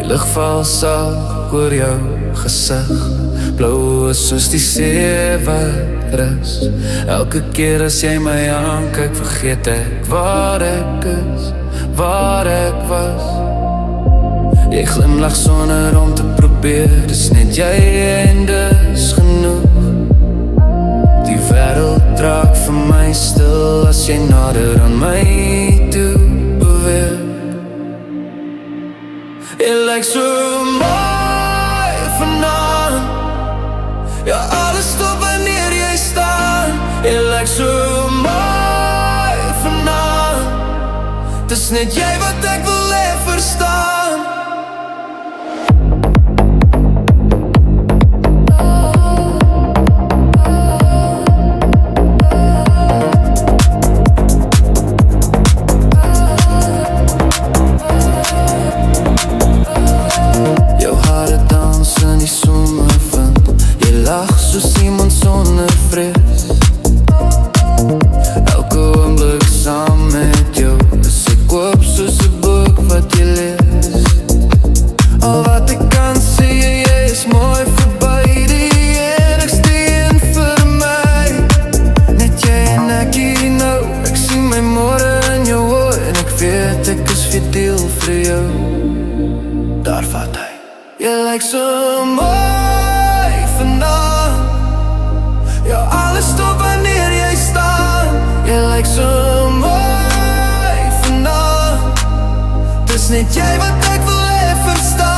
lig val sag oor jou gesig, blou is soos die see wat rus. Elke keer as jy my aankyk, vergeet ek waar ek is, waar ek was. Jy glimlag sonder om te probeer, dis net jy en dis genoeg. Die wêreld draak vir my stil as jy nader aan my toe beweeg. Jy lyk so mooi vanaand, ja alles stop wanneer jy staan. Jy lyk so mooi vanaand, dis net jy wat ek wil hê verstaan. Soos iemand sonder vrees, elke oomblik saam met jou is ek oop soos 'n boek wat jy lees. Al wat ek kan sê, jy is mooi verby, die enigste een vir my. Net jy en ek hier nou, ek sien my môre in jou oë en ek weet ek is fideel vir jou. Daar vat hy. Jy lyk so mooi vanaand, ja alles stop wanneer jy staan. Jy lyk so mooi vanaand, dis net jy wat ek wil hê verstaan.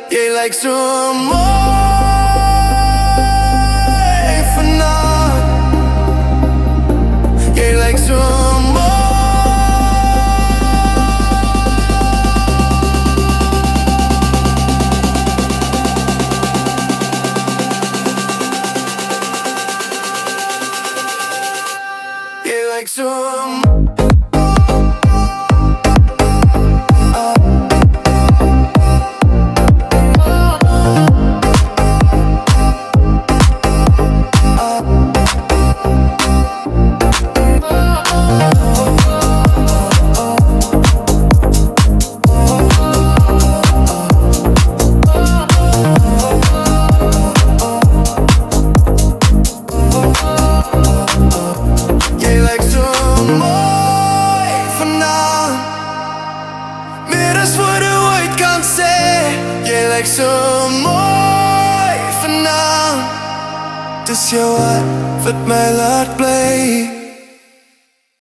Jy lyk so mooi vanaand, jy lyk so mooi. Jy lyk so Jy lyk so mooi vanaand, dis jou hart wat my laat bly.